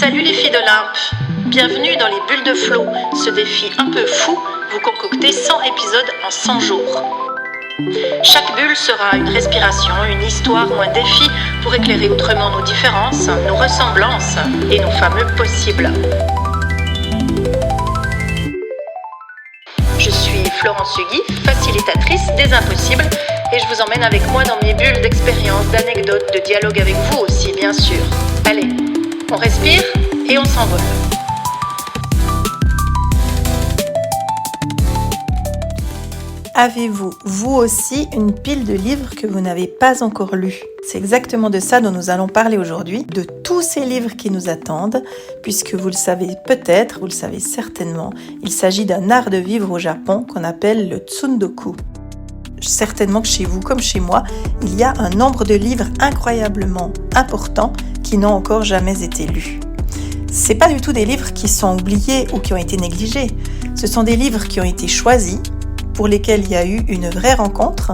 Salut les filles d'Olympe, bienvenue dans les bulles de flow, ce défi un peu fou, vous concoctez 100 épisodes en 100 jours. Chaque bulle sera une respiration, une histoire ou un défi pour éclairer autrement nos différences, nos ressemblances et nos fameux possibles. Je suis Florence Hugui, facilitatrice des impossibles, et je vous emmène avec moi dans mes bulles d'expériences, d'anecdotes, de dialogue avec vous aussi, bien sûr. Allez, on respire et on s'envole. Avez-vous, vous aussi, une pile de livres que vous n'avez pas encore lus ? C'est exactement de ça dont nous allons parler aujourd'hui, de tous ces livres qui nous attendent, puisque vous le savez peut-être, vous le savez certainement, il s'agit d'un art de vivre au Japon qu'on appelle le tsundoku. Certainement que chez vous, comme chez moi, il y a un nombre de livres incroyablement important qui n'ont encore jamais été lus. C'est pas du tout des livres qui sont oubliés ou qui ont été négligés. Ce sont des livres qui ont été choisis, pour lesquels il y a eu une vraie rencontre,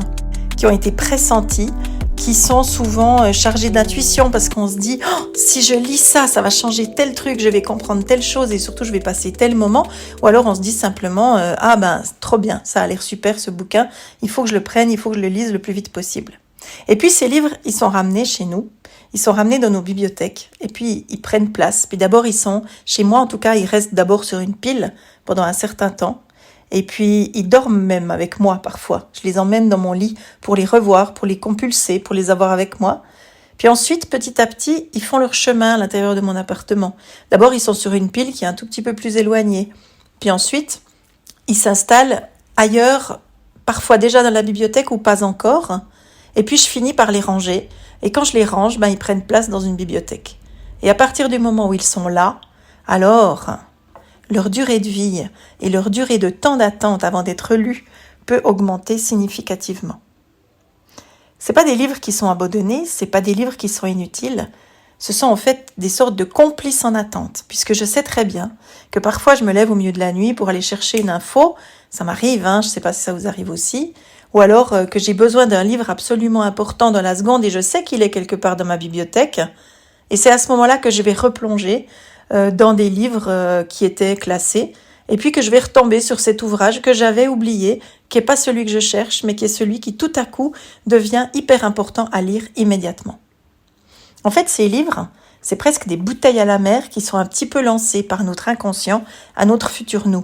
qui ont été pressentis, qui sont souvent chargés d'intuition parce qu'on se dit « si je lis ça, ça va changer tel truc, je vais comprendre telle chose et surtout je vais passer tel moment » ou alors on se dit simplement « ah ben trop bien, ça a l'air super ce bouquin, il faut que je le prenne, il faut que je le lise le plus vite possible ». Et puis ces livres, ils sont ramenés chez nous, ils sont ramenés dans nos bibliothèques et puis ils prennent place. Puis d'abord ils sont, chez moi en tout cas, ils restent d'abord sur une pile pendant un certain temps. Et puis, ils dorment même avec moi parfois. Je les emmène dans mon lit pour les revoir, pour les compulser, pour les avoir avec moi. Puis ensuite, petit à petit, ils font leur chemin à l'intérieur de mon appartement. D'abord, ils sont sur une pile qui est un tout petit peu plus éloignée. Puis ensuite, ils s'installent ailleurs, parfois déjà dans la bibliothèque ou pas encore. Et puis, je finis par les ranger. Et quand je les range, ils prennent place dans une bibliothèque. Et à partir du moment où ils sont là, alors leur durée de vie et leur durée de temps d'attente avant d'être lus peut augmenter significativement. C'est pas des livres qui sont abandonnés, c'est pas des livres qui sont inutiles, ce sont en fait des sortes de complices en attente, puisque je sais très bien que parfois je me lève au milieu de la nuit pour aller chercher une info, ça m'arrive, je sais pas si ça vous arrive aussi, ou alors que j'ai besoin d'un livre absolument important dans la seconde et je sais qu'il est quelque part dans ma bibliothèque, et c'est à ce moment-là que je vais replonger dans des livres qui étaient classés, et puis que je vais retomber sur cet ouvrage que j'avais oublié, qui n'est pas celui que je cherche, mais qui est celui qui tout à coup devient hyper important à lire immédiatement. En fait, ces livres, c'est presque des bouteilles à la mer qui sont un petit peu lancées par notre inconscient à notre futur nous.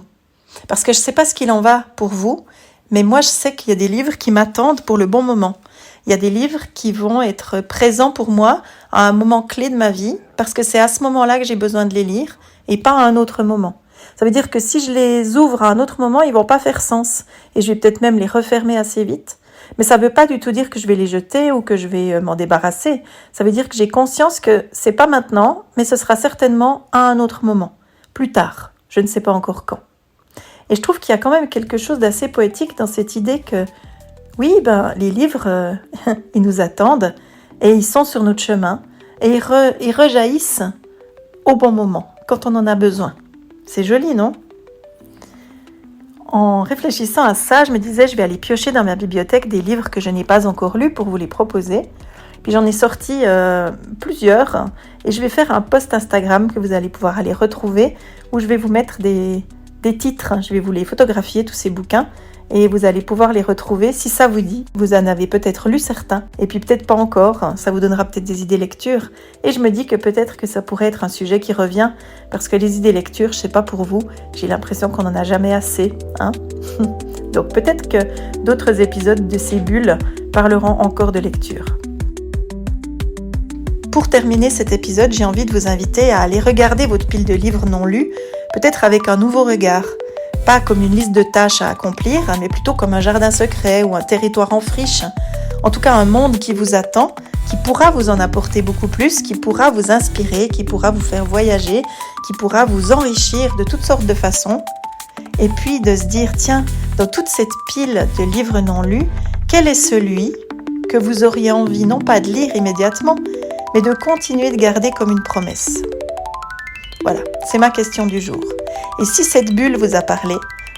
Parce que je ne sais pas ce qu'il en va pour vous, mais moi je sais qu'il y a des livres qui m'attendent pour le bon moment. Il y a des livres qui vont être présents pour moi à un moment clé de ma vie, parce que c'est à ce moment-là que j'ai besoin de les lire, et pas à un autre moment. Ça veut dire que si je les ouvre à un autre moment, ils vont pas faire sens, et je vais peut-être même les refermer assez vite. Mais ça veut pas du tout dire que je vais les jeter ou que je vais m'en débarrasser. Ça veut dire que j'ai conscience que c'est pas maintenant, mais ce sera certainement à un autre moment, plus tard. Je ne sais pas encore quand. Et je trouve qu'il y a quand même quelque chose d'assez poétique dans cette idée que oui, les livres, ils nous attendent et ils sont sur notre chemin et ils rejaillissent au bon moment, quand on en a besoin. C'est joli, non ? En réfléchissant à ça, je me disais, je vais aller piocher dans ma bibliothèque des livres que je n'ai pas encore lus pour vous les proposer. Puis j'en ai sorti plusieurs et je vais faire un post Instagram que vous allez pouvoir aller retrouver où je vais vous mettre des titres, je vais vous les photographier, tous ces bouquins. Et vous allez pouvoir les retrouver si ça vous dit. Vous en avez peut-être lu certains, et puis peut-être pas encore, ça vous donnera peut-être des idées lecture. Et je me dis que peut-être que ça pourrait être un sujet qui revient, parce que les idées lecture, je sais pas pour vous, j'ai l'impression qu'on en a jamais assez. Donc peut-être que d'autres épisodes de ces bulles parleront encore de lecture. Pour terminer cet épisode, j'ai envie de vous inviter à aller regarder votre pile de livres non lus, peut-être avec un nouveau regard. Pas comme une liste de tâches à accomplir, mais plutôt comme un jardin secret ou un territoire en friche. En tout cas, un monde qui vous attend, qui pourra vous en apporter beaucoup plus, qui pourra vous inspirer, qui pourra vous faire voyager, qui pourra vous enrichir de toutes sortes de façons. Et puis de se dire, tiens, dans toute cette pile de livres non lus, quel est celui que vous auriez envie non pas de lire immédiatement, mais de continuer de garder comme une promesse ? Voilà, c'est ma question du jour. Et si cette bulle vous a parlé,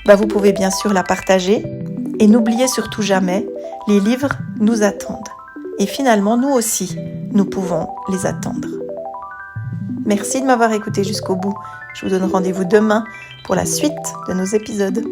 vous pouvez bien sûr la partager. Et n'oubliez surtout jamais, les livres nous attendent. Et finalement, nous aussi, nous pouvons les attendre. Merci de m'avoir écouté jusqu'au bout. Je vous donne rendez-vous demain pour la suite de nos épisodes.